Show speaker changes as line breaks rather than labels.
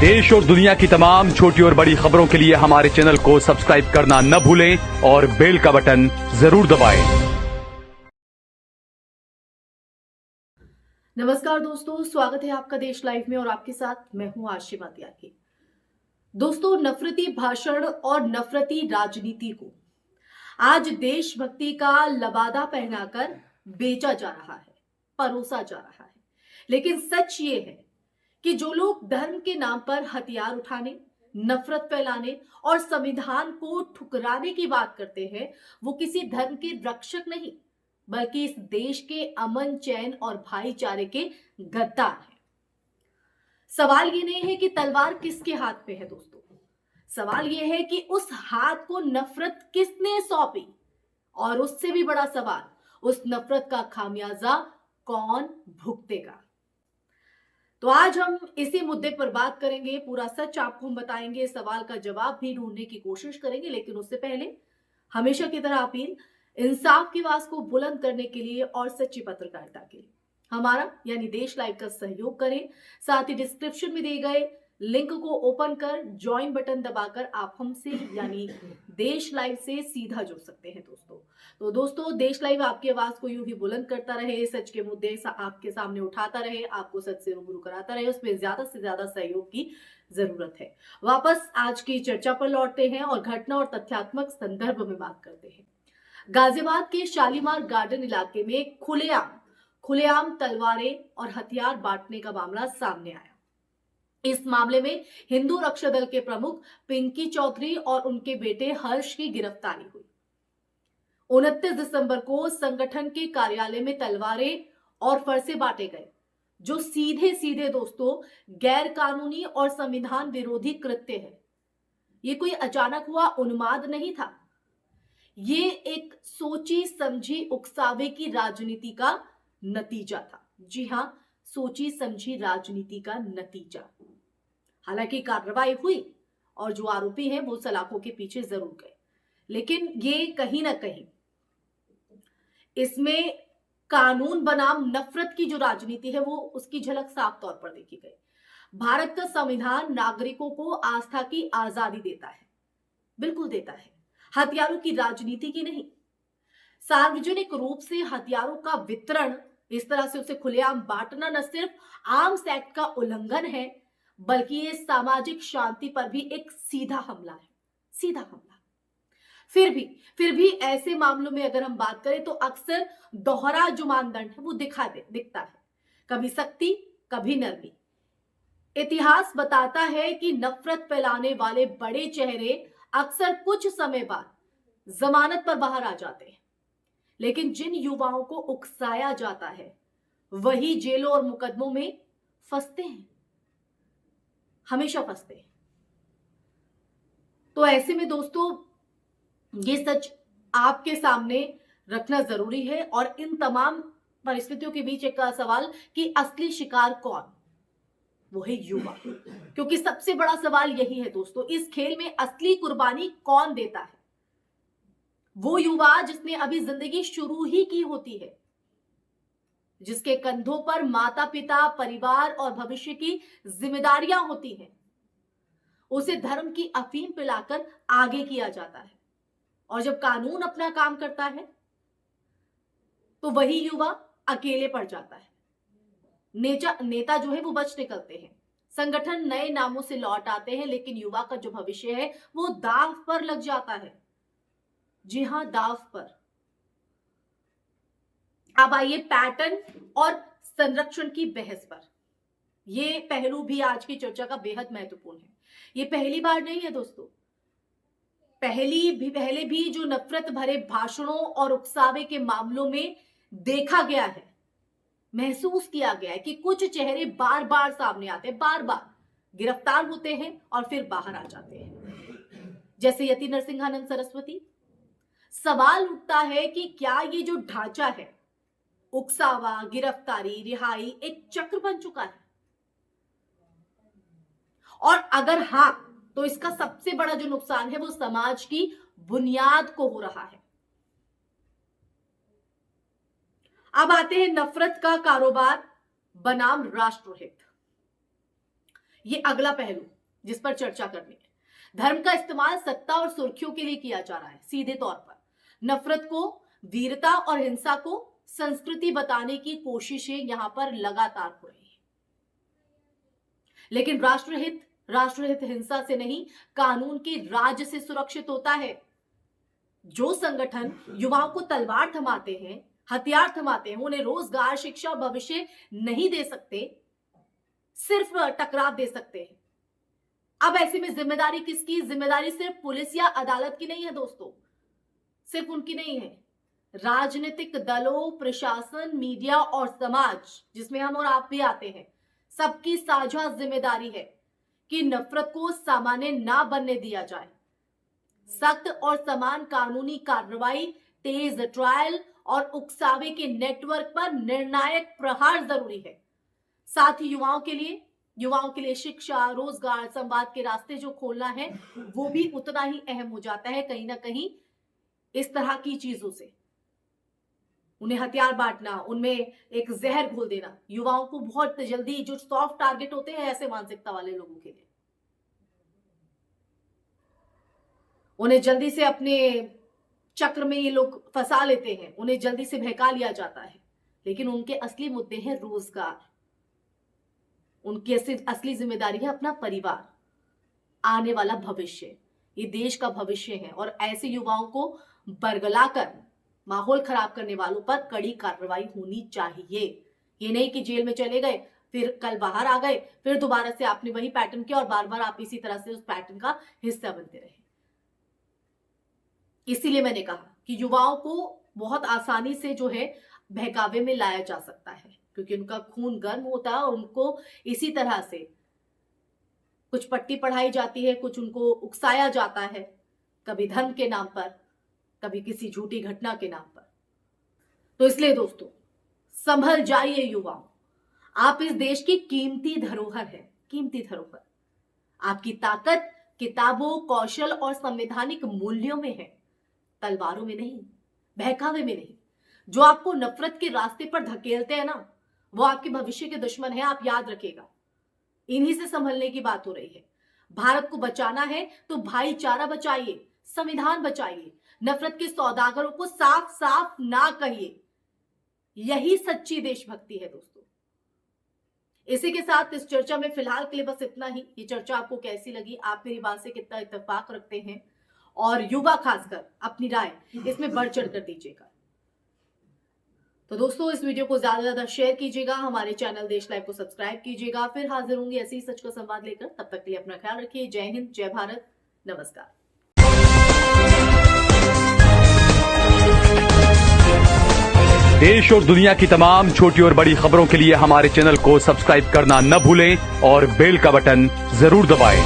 देश और दुनिया की तमाम छोटी और बड़ी खबरों के लिए हमारे चैनल को सब्सक्राइब करना न भूलें और बेल का बटन जरूर दबाएं।
नमस्कार दोस्तों, स्वागत है आपका देश लाइव में और आपके साथ मैं हूं आशिमा त्यागी। दोस्तों, नफरती भाषण और नफरती राजनीति को आज देशभक्ति का लबादा पहनाकर बेचा जा रहा है, परोसा जा रहा है। लेकिन सच ये है कि जो लोग धर्म के नाम पर हथियार उठाने, नफरत फैलाने और संविधान को ठुकराने की बात करते हैं, वो किसी धर्म के रक्षक नहीं बल्कि इस देश के अमन, चैन और भाईचारे के गद्दार हैं। सवाल ये नहीं है कि तलवार किसके हाथ पे है दोस्तों, सवाल ये है कि उस हाथ को नफरत किसने सौंपी, और उससे भी बड़ा सवाल, उस नफरत का खामियाजा कौन भुगतेगा। तो आज हम इसी मुद्दे पर बात करेंगे, पूरा सच आपको हम बताएंगे, सवाल का जवाब भी ढूंढने की कोशिश करेंगे। लेकिन उससे पहले हमेशा की तरह अपील, इंसाफ की आवाज को बुलंद करने के लिए और सच्ची पत्रकारिता के लिए हमारा यानी देश लाइव का सहयोग करें। साथ ही डिस्क्रिप्शन में दिए गए लिंक को ओपन कर ज्वाइन बटन दबाकर आप हमसे यानी देश लाइव से सीधा जुड़ सकते हैं दोस्तों देश लाइव आपकी आवाज को यूं ही बुलंद करता रहे, सच के मुद्दे आपके सामने उठाता रहे, आपको सच से रूबरू कराता रहे, उसमें ज्यादा से ज्यादा सहयोग की जरूरत है। वापस आज की चर्चा पर लौटते हैं और घटना और तथ्यात्मक संदर्भ में बात करते हैं। गाजियाबाद के शालीमार गार्डन इलाके में खुलेआम तलवारें और हथियार बांटने का मामला सामने आया। इस मामले में हिंदू रक्षा दल के प्रमुख पिंकी चौधरी और उनके बेटे हर्ष की गिरफ्तारी हुई। 29 दिसंबर को संगठन के कार्यालय में तलवारें और फरसे बांटे गए, जो सीधे सीधे दोस्तों गैर कानूनी और संविधान विरोधी कृत्य है। ये कोई अचानक हुआ उन्माद नहीं था, ये एक सोची समझी उकसावे की राजनीति का नतीजा था। जी हां, सोची समझी राजनीति का नतीजा। हालांकि कार्रवाई हुई और जो आरोपी हैं वो सलाखों के पीछे जरूर गए, लेकिन ये कहीं ना कहीं इसमें कानून बनाम नफरत की जो राजनीति है वो उसकी झलक साफ तौर पर देखी गई। भारत का संविधान नागरिकों को आस्था की आजादी देता है, बिल्कुल देता है, हथियारों की राजनीति की नहीं। सार्वजनिक रूप से हथियारों का वितरण, इस तरह से उसे खुलेआम बांटना न सिर्फ आर्म्स एक्ट का उल्लंघन है बल्कि ये सामाजिक शांति पर भी एक सीधा हमला है, सीधा हमला। फिर भी ऐसे मामलों में अगर हम बात करें तो अक्सर दोहरा जो मानदंड है वो दिखता है, कभी सख्ती कभी नरमी। इतिहास बताता है कि नफरत फैलाने वाले बड़े चेहरे अक्सर कुछ समय बाद जमानत पर बाहर आ जाते हैं, लेकिन जिन युवाओं को उकसाया जाता है वही जेलों और मुकदमों में फंसते हैं, हमेशा फंसते हैं। तो ऐसे में दोस्तों ये सच आपके सामने रखना जरूरी है और इन तमाम परिस्थितियों के बीच एक सवाल कि असली शिकार कौन, वो है युवा। क्योंकि सबसे बड़ा सवाल यही है दोस्तों, इस खेल में असली कुर्बानी कौन देता है? वो युवा जिसने अभी जिंदगी शुरू ही की होती है, जिसके कंधों पर माता पिता, परिवार और भविष्य की जिम्मेदारियां होती हैं। उसे धर्म की अफीम पिलाकर आगे किया जाता है और जब कानून अपना काम करता है तो वही युवा अकेले पड़ जाता है। नेता जो है वो बच निकलते हैं, संगठन नए नामों से लौट आते हैं, लेकिन युवा का जो भविष्य है वो दांव पर लग जाता है। जी हां, दांव पर। अब आइए पैटर्न और संरक्षण की बहस पर। यह पहलू भी आज की चर्चा का बेहद महत्वपूर्ण है। यह पहली बार नहीं है दोस्तों, पहले भी जो नफरत भरे भाषणों और उकसावे के मामलों में देखा गया है, महसूस किया गया है कि कुछ चेहरे बार बार सामने आते हैं, बार बार गिरफ्तार होते हैं और फिर बाहर आ जाते हैं, जैसे यति नरसिंहानंद सरस्वती। सवाल उठता है कि क्या ये जो ढांचा है, उकसावा, गिरफ्तारी, रिहाई, एक चक्र बन चुका है? और अगर हां, तो इसका सबसे बड़ा जो नुकसान है वो समाज की बुनियाद को हो रहा है। अब आते हैं नफरत का कारोबार बनाम राष्ट्रहित। ये अगला पहलू जिस पर चर्चा करनी है। धर्म का इस्तेमाल सत्ता और सुर्खियों के लिए किया जा रहा है। सीधे तौर पर नफरत को वीरता और हिंसा को संस्कृति बताने की कोशिशें यहां पर लगातार हो रही है। लेकिन राष्ट्रहित हिंसा से नहीं, कानून के राज से सुरक्षित होता है। जो संगठन युवाओं को तलवार थमाते हैं, हथियार थमाते हैं, उन्हें रोजगार, शिक्षा, भविष्य नहीं दे सकते, सिर्फ टकराव दे सकते हैं। अब ऐसे में जिम्मेदारी किसकी? जिम्मेदारी सिर्फ पुलिस या अदालत की नहीं है दोस्तों, सिर्फ उनकी नहीं है। राजनीतिक दलों, प्रशासन, मीडिया और समाज, जिसमें हम और आप भी आते हैं, सबकी साझा जिम्मेदारी है कि नफरत को सामान्य ना बनने दिया जाए। सख्त और समान कानूनी कार्रवाई, तेज ट्रायल और उकसावे के नेटवर्क पर निर्णायक प्रहार जरूरी है। साथ ही युवाओं के लिए शिक्षा, रोजगार, संवाद के रास्ते जो खोलना है वो भी उतना ही अहम हो जाता है। कहीं ना कहीं इस तरह की चीजों से उन्हें हथियार बांटना, उनमें एक जहर घोल देना, युवाओं को बहुत जल्दी, जो सॉफ्ट टारगेट होते हैं ऐसे मानसिकता वाले लोगों के लिए, उन्हें जल्दी से अपने चक्र में ये लोग फंसा लेते हैं, उन्हें जल्दी से बहका लिया जाता है। लेकिन उनके असली मुद्दे हैं रोजगार, उनकी असली जिम्मेदारी है अपना परिवार, आने वाला भविष्य, ये देश का भविष्य है। और ऐसे युवाओं को बरगलाकर माहौल खराब करने वालों पर कड़ी कार्रवाई होनी चाहिए। ये नहीं कि जेल में चले गए, फिर कल बाहर आ गए, फिर दोबारा से आपने वही पैटर्न किया और बार बार आप इसी तरह से उस पैटर्न का हिस्सा बनते रहे। इसीलिए मैंने कहा कि युवाओं को बहुत आसानी से जो है बहकावे में लाया जा सकता है, क्योंकि उनका खून गर्म होता है और उनको इसी तरह से कुछ पट्टी पढ़ाई जाती है, कुछ उनको उकसाया जाता है, कभी धर्म के नाम पर, कभी किसी झूठी घटना के नाम पर। तो इसलिए दोस्तों, संभल जाइए युवाओं, आप इस देश की कीमती धरोहर है, कीमती धरोहर। आपकी ताकत किताबों, कौशल और संवैधानिक मूल्यों में है, तलवारों में नहीं, बहकावे में नहीं। जो आपको नफरत के रास्ते पर धकेलते हैं ना, वो आपके भविष्य के दुश्मन है, आप याद रखिएगा। इन्हीं से संभलने की बात हो रही है। भारत को बचाना है तो भाईचारा बचाइए, संविधान बचाइए, नफरत के सौदागरों को साफ साफ ना कहिए। यही सच्ची देशभक्ति है दोस्तों। इसी के साथ इस चर्चा में फिलहाल के लिए बस इतना ही। ये चर्चा आपको कैसी लगी? आप मेरी बात से कितना इत्तेफाक रखते हैं? और युवा खासकर अपनी राय इसमें बढ़ चढ़ कर दीजिएगा। तो दोस्तों, इस वीडियो को ज्यादा से ज्यादा शेयर कीजिएगा, हमारे चैनल देश लाइव को सब्सक्राइब कीजिएगा। फिर हाजिर होंगे ऐसे ही सच का संवाद लेकर। तब तक के लिए अपना ख्याल रखिए। जय हिंद, जय भारत, नमस्कार।
देश और दुनिया की तमाम छोटी और बड़ी खबरों के लिए हमारे चैनल को सब्सक्राइब करना न भूलें और बेल का बटन जरूर दबाएं।